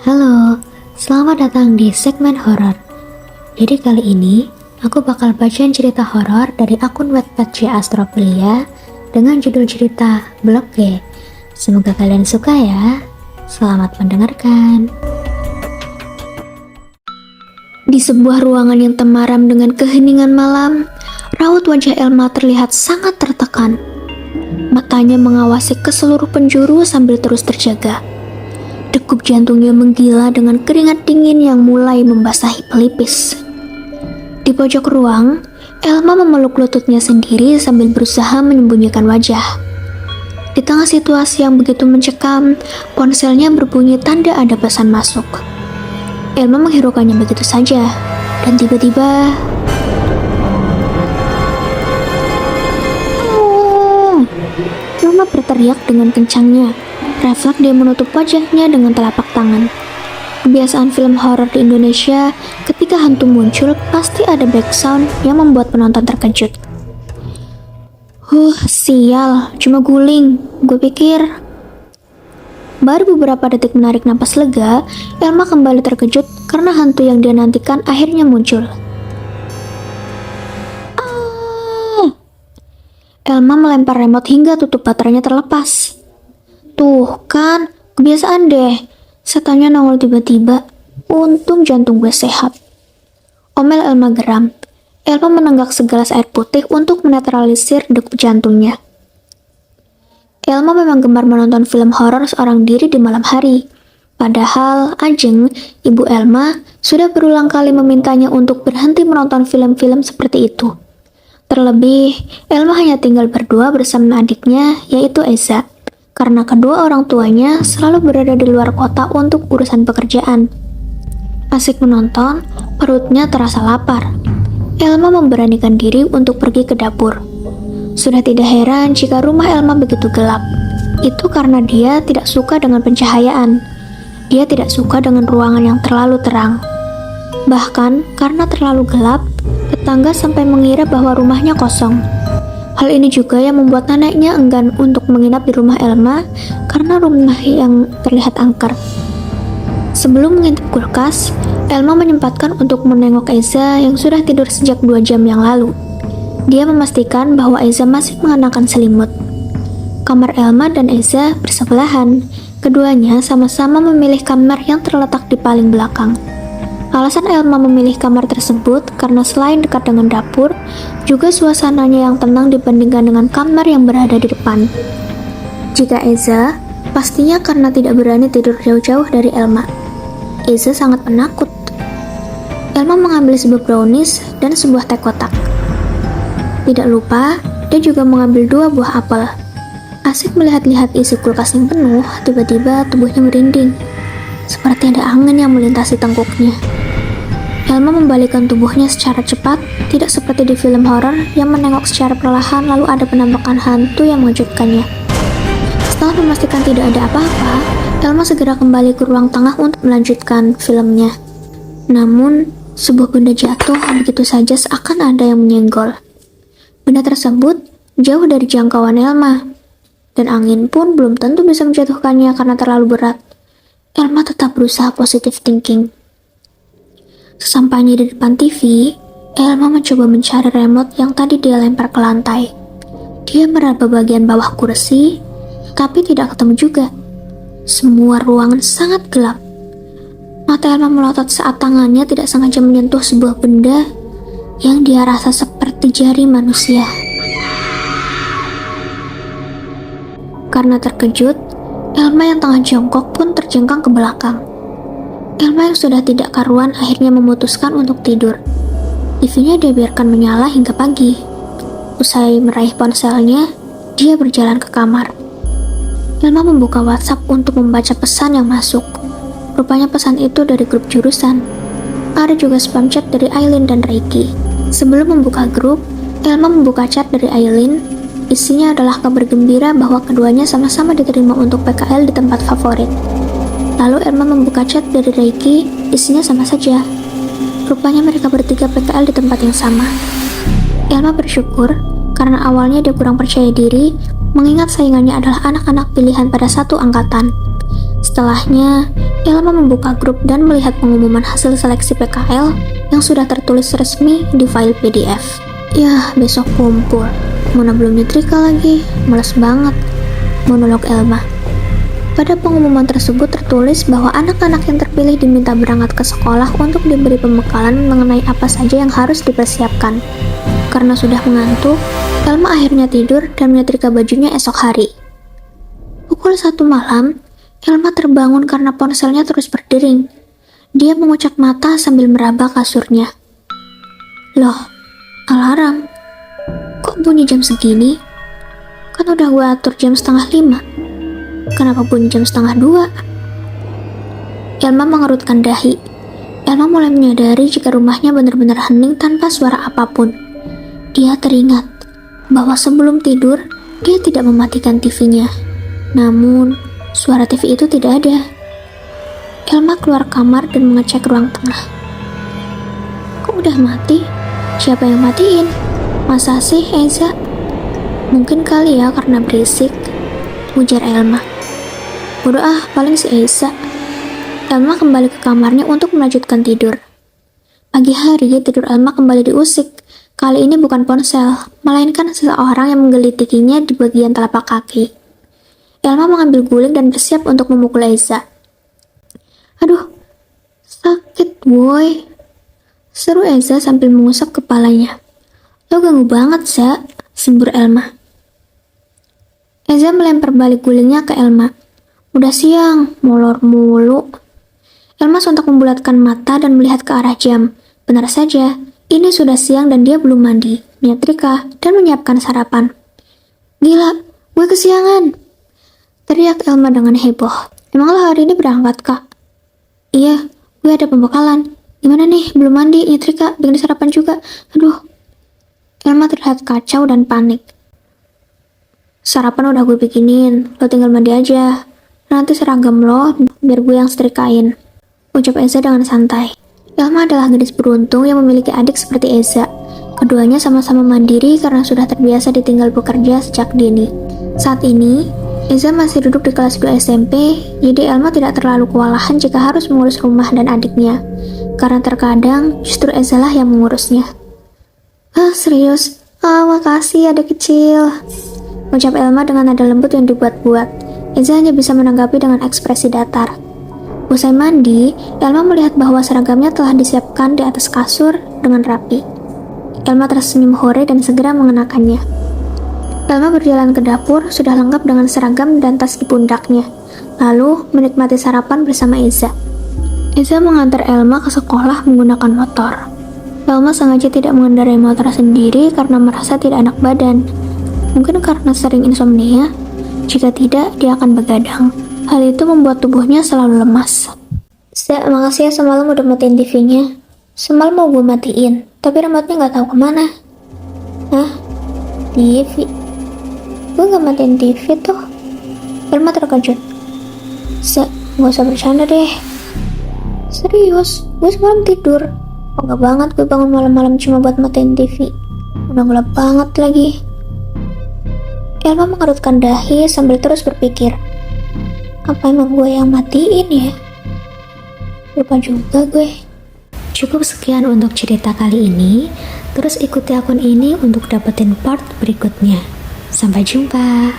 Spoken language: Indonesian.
Halo, selamat datang di segmen horor. Jadi kali ini aku bakal bacain cerita horor dari akun Wattpad C Astropelia dengan judul cerita Blok G. Semoga kalian suka ya. Selamat mendengarkan. Di sebuah ruangan yang temaram dengan keheningan malam, raut wajah Elma terlihat sangat tertekan. Matanya mengawasi ke seluruh penjuru sambil terus terjaga. Degup jantungnya menggila dengan keringat dingin yang mulai membasahi pelipis. Di pojok ruang, Elma memeluk lututnya sendiri sambil berusaha menyembunyikan wajah. Di tengah situasi yang begitu mencekam, ponselnya berbunyi tanda ada pesan masuk. Elma menghiraukannya begitu saja, dan tiba-tiba... Elma berteriak dengan kencangnya. Refleks dia menutup wajahnya dengan telapak tangan. Kebiasaan film horor di Indonesia, ketika hantu muncul, pasti ada background yang membuat penonton terkejut. Sial, cuma guling. Gue pikir. Baru beberapa detik menarik napas lega, Elma kembali terkejut karena hantu yang dia nantikan akhirnya muncul. Elma melempar remote hingga tutup baterainya terlepas. Tuh kan, kebiasaan deh. Setannya nongol tiba-tiba. Untung jantung gue sehat. Omel Elma geram. Elma menenggak segelas air putih untuk menetralisir degup jantungnya. Elma memang gemar menonton film horor seorang diri di malam hari. Padahal Ajeng, ibu Elma, sudah berulang kali memintanya untuk berhenti menonton film-film seperti itu. Terlebih, Elma hanya tinggal berdua bersama adiknya, yaitu Eza. Karena kedua orang tuanya selalu berada di luar kota untuk urusan pekerjaan. Asik menonton, perutnya terasa lapar. Elma memberanikan diri untuk pergi ke dapur. Sudah tidak heran jika rumah Elma begitu gelap. Itu karena dia tidak suka dengan pencahayaan. Dia tidak suka dengan ruangan yang terlalu terang. Bahkan karena terlalu gelap, tetangga sampai mengira bahwa rumahnya kosong. Hal ini juga yang membuat neneknya enggan untuk menginap di rumah Elma karena rumah yang terlihat angker. Sebelum mengintip kulkas, Elma menyempatkan untuk menengok Eza yang sudah tidur sejak 2 jam yang lalu. Dia memastikan bahwa Eza masih mengenakan selimut. Kamar Elma dan Eza bersebelahan. Keduanya sama-sama memilih kamar yang terletak di paling belakang. Alasan Elma memilih kamar tersebut karena selain dekat dengan dapur, juga suasananya yang tenang dibandingkan dengan kamar yang berada di depan. Jika Eza, pastinya karena tidak berani tidur jauh-jauh dari Elma. Eza sangat penakut. Elma mengambil sebuah brownies dan sebuah teh kotak. Tidak lupa, dia juga mengambil 2 buah apel. Asik melihat-lihat isi kulkas yang penuh, tiba-tiba tubuhnya merinding. Seperti ada angin yang melintasi tengkuknya. Elma membalikkan tubuhnya secara cepat, tidak seperti di film horor yang menengok secara perlahan lalu ada penampakan hantu yang mengejutkannya. Setelah memastikan tidak ada apa-apa, Elma segera kembali ke ruang tengah untuk melanjutkan filmnya. Namun, sebuah benda jatuh begitu saja seakan ada yang menyenggol. Benda tersebut jauh dari jangkauan Elma, dan angin pun belum tentu bisa menjatuhkannya karena terlalu berat. Elma tetap berusaha positive thinking. Sesampainya di depan TV, Elma mencoba mencari remote yang tadi dia lempar ke lantai. Dia meraba bagian bawah kursi, tapi tidak ketemu juga. Semua ruangan sangat gelap. Mata Elma melotot saat tangannya tidak sengaja menyentuh sebuah benda yang dia rasa seperti jari manusia. Karena terkejut, Elma yang tengah jongkok pun terjengkang ke belakang. Elma yang sudah tidak karuan akhirnya memutuskan untuk tidur. TV-nya dia biarkan menyala hingga pagi. Usai meraih ponselnya, dia berjalan ke kamar. Elma membuka WhatsApp untuk membaca pesan yang masuk. Rupanya pesan itu dari grup jurusan. Ada juga spam chat dari Aileen dan Reiki. Sebelum membuka grup, Elma membuka chat dari Aileen. Isinya adalah kabar gembira bahwa keduanya sama-sama diterima untuk PKL di tempat favorit. Lalu Elma membuka chat dari Reiki, isinya sama saja. Rupanya mereka bertiga PKL di tempat yang sama. Elma bersyukur karena awalnya dia kurang percaya diri mengingat saingannya adalah anak-anak pilihan pada satu angkatan. Setelahnya, Elma membuka grup dan melihat pengumuman hasil seleksi PKL yang sudah tertulis resmi di file PDF. Yah, besok kumpul. Mana belum nyetrika lagi, males banget. Monolog Elma. Pada pengumuman tersebut tertulis bahwa anak-anak yang terpilih diminta berangkat ke sekolah untuk diberi pembekalan mengenai apa saja yang harus dipersiapkan. Karena sudah mengantuk, Elma akhirnya tidur dan menyetrika bajunya esok hari. Pukul 1 malam, Elma terbangun karena ponselnya terus berdering. Dia mengucap mata sambil meraba kasurnya. Loh, alarm. Kok bunyi jam segini? Kan udah gue atur jam 4:30. Kenapa bunyi jam 1:30? Elma mengerutkan dahi. Elma mulai menyadari jika rumahnya benar-benar hening tanpa suara apapun. Dia teringat bahwa sebelum tidur, dia tidak mematikan TV-nya. Namun, suara TV itu tidak ada. Elma keluar kamar dan mengecek ruang tengah. Kok udah mati? Siapa yang matiin? Masa sih, Eza? Mungkin kali ya karena berisik, ujar Elma. Bodoh ah, paling si Eza. Elma kembali ke kamarnya untuk melanjutkan tidur. Pagi hari, tidur Elma kembali diusik. Kali ini bukan ponsel, melainkan seseorang yang menggelitikinya di bagian telapak kaki. Elma mengambil guling dan bersiap untuk memukul Eza. Aduh, sakit boy, seru Eza sambil mengusap kepalanya. Lo ganggu banget, Za, sembur Elma. Eza melempar balik gulingnya ke Elma. Udah siang, molor mulu. Elma sontak membulatkan mata dan melihat ke arah jam. Benar saja, ini sudah siang dan dia belum mandi, menyetrika, dan menyiapkan sarapan. Gila, gue kesiangan, teriak Elma dengan heboh. Emang lo hari ini berangkat, Kak? Iya, gue ada pembekalan. Gimana nih, belum mandi, nyetrika, bikin sarapan juga. Aduh. Elma terlihat kacau dan panik. Sarapan udah gue bikinin, lo tinggal mandi aja. Nanti seragam lo, biar gue yang setrikain, ucap Eza dengan santai. Elma adalah gadis beruntung yang memiliki adik seperti Eza. Keduanya sama-sama mandiri karena sudah terbiasa ditinggal bekerja sejak dini. Saat ini, Eza masih duduk di kelas 2 SMP, jadi Elma tidak terlalu kewalahan jika harus mengurus rumah dan adiknya. Karena terkadang justru Eza lah yang mengurusnya. Ah, serius? Ah, makasih adik kecil, ucap Elma dengan nada lembut yang dibuat-buat. Eza hanya bisa menanggapi dengan ekspresi datar. Usai mandi, Elma melihat bahwa seragamnya telah disiapkan di atas kasur dengan rapi. Elma tersenyum hore dan segera mengenakannya. Elma berjalan ke dapur, sudah lengkap dengan seragam dan tas di pundaknya. Lalu menikmati sarapan bersama Eza. Eza mengantar Elma ke sekolah menggunakan motor. Elma sengaja tidak mengendarai motor sendiri karena merasa tidak enak badan. Mungkin karena sering insomnia, jika tidak dia akan begadang. Hal itu membuat tubuhnya selalu lemas. Makasih ya semalam udah matiin TV-nya. Semalam mau gue matiin, tapi remote-nya gak tahu kemana. Hah? TV? Gue gak matiin TV tuh. Elma terkejut. Gak usah bercanda deh. Serius, gue semalam tidur. Enggak banget gue bangun malam-malam cuma buat matiin TV. Udah gelap banget lagi. Elma mengerutkan dahi sambil terus berpikir. Apa emang gue yang matiin ya? Lupa juga gue. Cukup sekian untuk cerita kali ini. Terus ikuti akun ini untuk dapetin part berikutnya. Sampai jumpa.